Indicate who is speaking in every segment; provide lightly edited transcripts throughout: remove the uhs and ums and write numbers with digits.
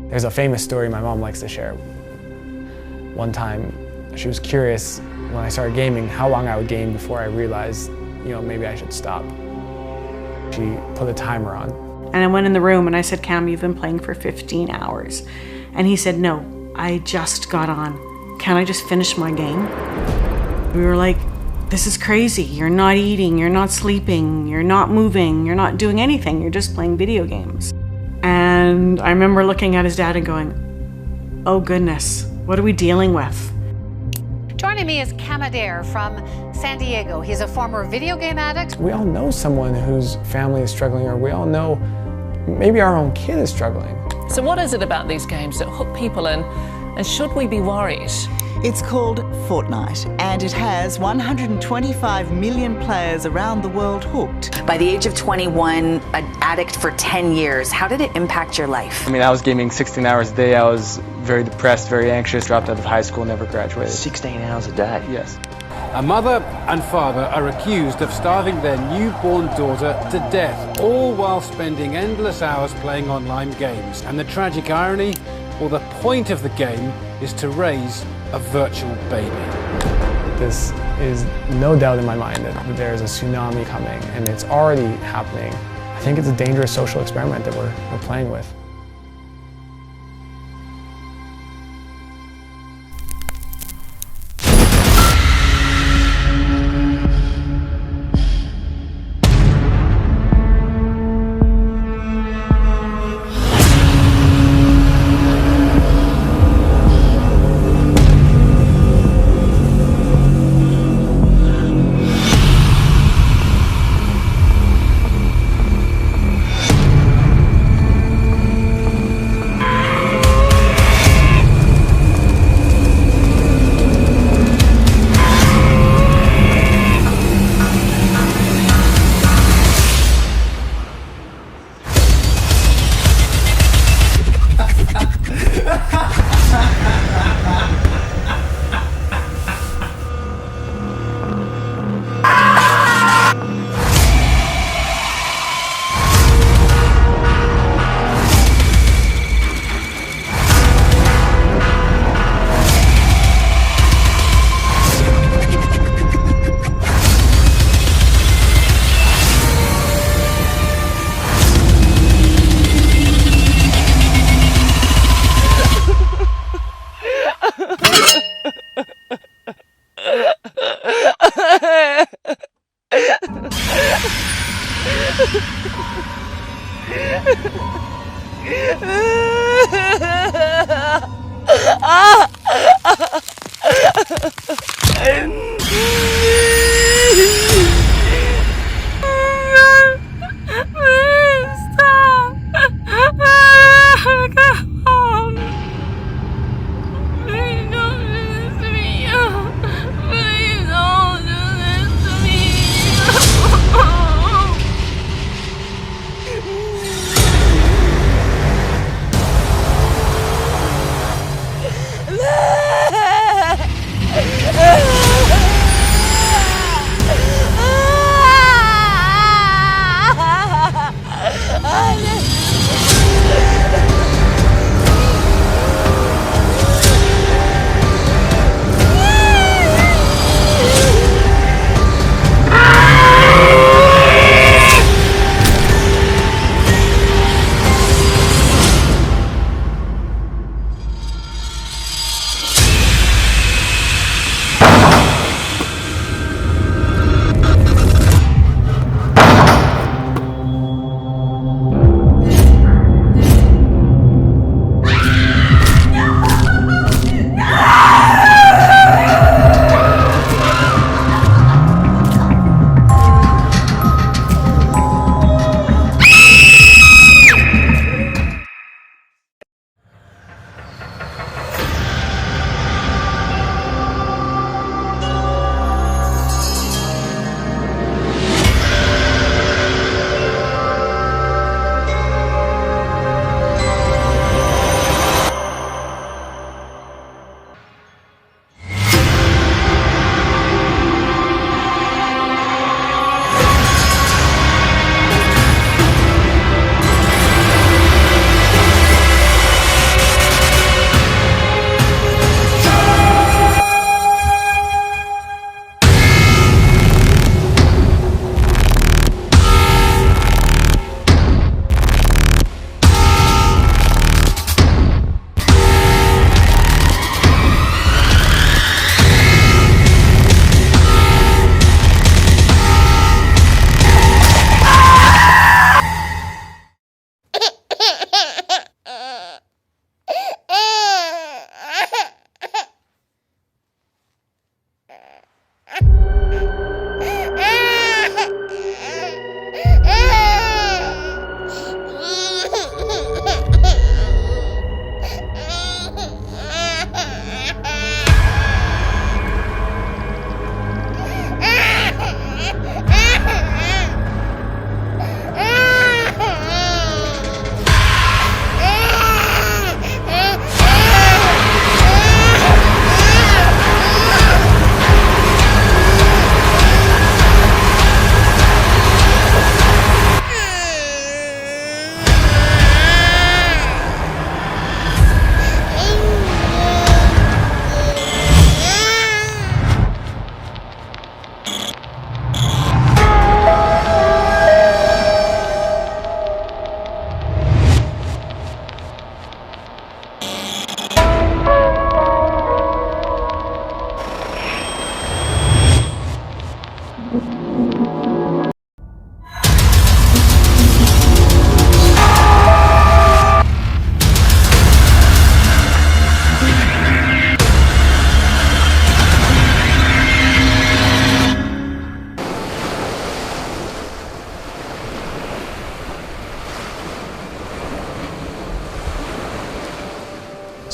Speaker 1: There's a famous story my mom likes to share. One time, she was curious when I started gaming how long I would game before I realized, maybe I should stop. She put a timer on.
Speaker 2: And I went in the room and I said, Cam, you've been playing for 15 hours. And he said, no, I just got on. Can I just finish my game? We were like, this is crazy. You're not eating, you're not sleeping, you're not moving, you're not doing anything. You're just playing video games. And I remember looking at his dad and going, oh goodness, what are we dealing with?
Speaker 3: Joining me is Cam Adair from San Diego. He's a former video game addict.
Speaker 1: We all know someone whose family is struggling, or we all know maybe our own kid is struggling.
Speaker 4: So what is it about these games that hook people in, and should we be worried?
Speaker 5: It's called Fortnite, and it has 125 million players around the world hooked.
Speaker 6: By the age of 21, an addict for 10 years. How did it impact your life?
Speaker 1: I mean, I was gaming 16 hours a day. I was very depressed, very anxious, dropped out of high school, never graduated.
Speaker 7: 16 hours a day?
Speaker 1: Yes.
Speaker 8: A mother and father are accused of starving their newborn daughter to death, all while spending endless hours playing online games. And the tragic irony, well, the point of the game is to raise a virtual baby.
Speaker 1: This is no doubt in my mind that there is a tsunami coming, and it's already happening. I think it's a dangerous social experiment that we're playing with.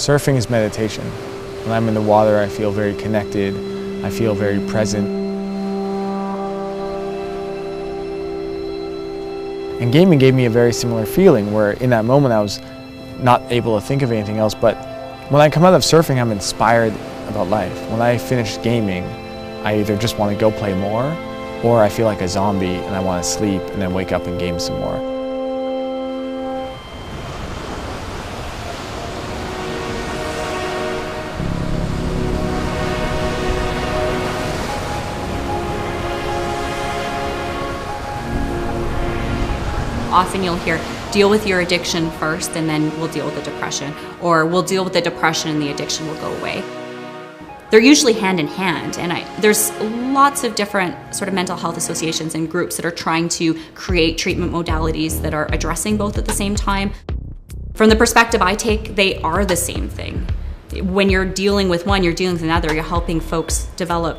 Speaker 1: Surfing is meditation. When I'm in the water, I feel very connected. I feel very present. And gaming gave me a very similar feeling where in that moment I was not able to think of anything else, but when I come out of surfing, I'm inspired about life. When I finish gaming, I either just want to go play more, or I feel like a zombie and I want to sleep and then wake up and game some more.
Speaker 7: Often you'll hear, deal with your addiction first and then we'll deal with the depression, or we'll deal with the depression and the addiction will go away. They're usually hand in hand, and there's lots of different sort of mental health associations and groups that are trying to create treatment modalities that are addressing both at the same time. From the perspective I take, they are the same thing. When you're dealing with one, you're dealing with another. You're helping folks develop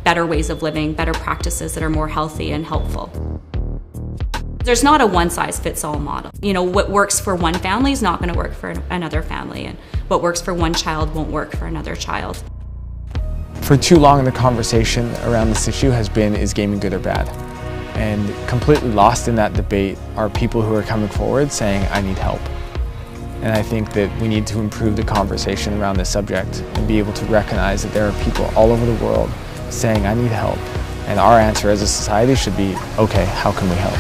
Speaker 7: better ways of living, better practices that are more healthy and helpful. There's not a one-size-fits-all model. You know, what works for one family is not going to work for another family, and what works for one child won't work for another child.
Speaker 1: For too long, the conversation around this issue has been, is gaming good or bad? And completely lost in that debate are people who are coming forward saying, I need help. And I think that we need to improve the conversation around this subject and be able to recognize that there are people all over the world saying, I need help. And our answer as a society should be, okay, how can we help?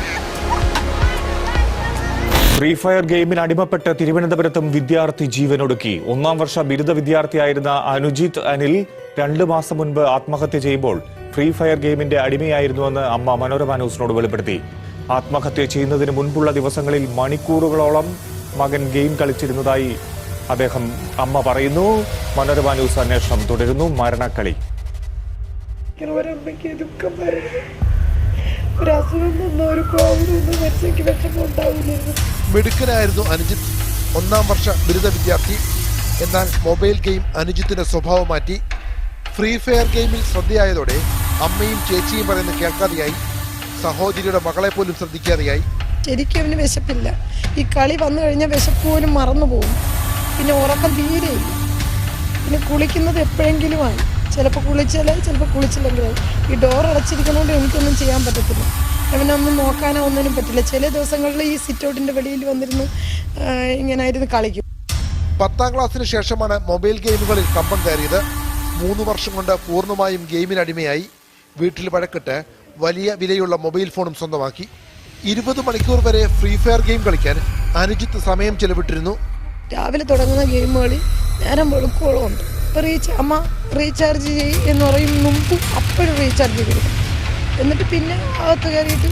Speaker 9: Free Fire ഗെയിമിന് അടിമപ്പെട്ട് തിരുവനന്തപുരത്തും വിദ്യാർത്ഥി ജീവനൊടുക്കി. 1ാം വർഷ ബിരുദ വിദ്യാർത്ഥിയായിരുന്ന അനുജിത്ത് അനിൽ 2 മാസം മുൻപ് ആത്മഹത്യ ചെയ്യുമ്പോൾ free fire ഗെയിമിന്റെ അടിമയായിരുന്നുവെന്ന് അമ്മ മനോരമ ന്യൂസിനോട് വെളിപ്പെടുത്തി. ആത്മഹത്യ ചെയ്യുന്നതിന് മുൻപുള്ള ദിവസങ്ങളിൽ മണിക്കൂറുകളോളം മകൻ ഗെയിം കളിച്ചിരുന്നതായി അമ്മ പറയുന്നു. മനോരമ ന്യൂസ് അന്വേഷണം തുടരുന്നു. മരണക്കളി.
Speaker 10: മിടുക്കനായിരുന്നു അനുജിത്ത്. 1ാം വർഷ ബിരുദ വിദ്യാർത്ഥി. എന്നാൽ മൊബൈൽ ഗെയിം അനുജിത്തിന്റെ സ്വഭാവം മാറ്റി. ഫ്രീ ഫയർ ഗെയിമിൽ ശ്രദ്ധയായതോടെ അമ്മയും ചേച്ചിയും പറയുന്നത് കേൾക്കാതെയായി. സഹോദരിയുടെ മകളെ പോലും ശ്രദ്ധിക്കാതെയായി.
Speaker 11: ശരിക്കും അവന് വിശപ്പില്ല. ഈ കളി വന്നു കഴിഞ്ഞാൽ വിശപ്പ് പോലും മറന്നു പോകും. പിന്നെ ഉറക്കം തീരെയില്ല. പിന്നെ കുളിക്കുന്നത് എപ്പോഴെങ്കിലുമായി. ചിലപ്പോൾ കുളിച്ചാൽ ചിലപ്പോൾ കുളിച്ചില്ലെങ്കിലായി. ഈ ഡോർ അടച്ചിരിക്കുന്നതുകൊണ്ട് എനിക്കൊന്നും ചെയ്യാൻ പറ്റത്തില്ല. അവനൊന്നും നോക്കാനോ ഒന്നിനും പറ്റില്ല. ചില ദിവസങ്ങളിൽ ഈ സിറ്റൗട്ടിൻ്റെ വെളിയിൽ വന്നിരുന്ന് ഇങ്ങനായിരുന്നു കളിക്കും.
Speaker 10: 10ാം ക്ലാസ്സിന് ശേഷമാണ് മൊബൈൽ ഗെയിമുകളിൽ കമ്പം കയറിയത്. 3 വർഷം കൊണ്ട് പൂർണ്ണമായും ഗെയിമിനടിമയായി. വീട്ടിൽ വഴക്കിട്ട് വലിയ വിലയുള്ള മൊബൈൽ ഫോണും സ്വന്തമാക്കി. 20 മണിക്കൂർ വരെ ഫ്രീ ഫയർ ഗെയിം കളിക്കാൻ അനുജിത്ത് സമയം ചെലവിട്ടിരുന്നു.
Speaker 11: രാവിലെ തുടങ്ങുന്ന ഗെയിം കളി നേരം വെളുക്കോളം ഉണ്ട്. അമ്മ റീചാർജ് എന്ന് പറയും മുമ്പ് അപ്പോഴും റീചാർജ് ചെയ്തു. എന്നിട്ട് പിന്നെ അകത്ത് കയറിയിട്ട്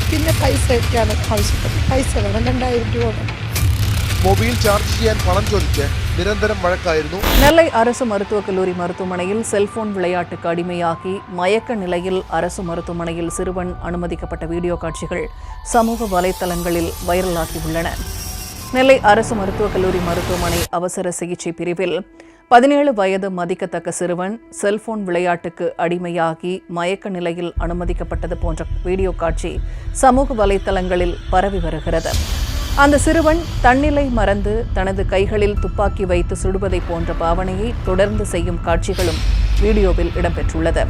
Speaker 11: പിന്നെ പൈസ ഒക്കെയാണ് ആവശ്യപ്പെട്ടത്. പൈസ വേണം, 2000 രൂപ വേണം.
Speaker 10: மொபைல் சார்ஜ் ചെയ്യാൻ പണം ചോദിച്ച് നിരന്തരം வழக்காയിരുന്നു.
Speaker 12: நெல்லை அரசு மருத்துவக் கல்லூரி மருத்துவமனையில் செல்போன் விளையாட்டுக்கு அடிமையாகி மயக்க நிலையில் அரசு மருத்துவமனையில் சிறுவன் அனுமதிக்கப்பட்ட வீடியோ காட்சிகள் சமூக வலைத்தளங்களில் வைரலாகியுள்ளன. நெல்லை அரசு மருத்துவக் கல்லூரி மருத்துவமனை அவசர சிகிச்சை பிரிவில் 17 வயது மதிக்கத்தக்க சிறுவன் செல்போன் விளையாட்டுக்கு அடிமையாகி மயக்க நிலையில் அனுமதிக்கப்பட்டது போன்ற வீடியோ காட்சி சமூக வலைதளங்களில் பரவி வருகிறது. அந்த சிறுவன் தன்னிலை மறந்து தனது கைகளில் துப்பாக்கி வைத்து சுடுவதை போன்ற பாவனையை தொடர்ந்து செய்யும் காட்சிகளும் வீடியோவில் இடம்பெற்றுள்ளது.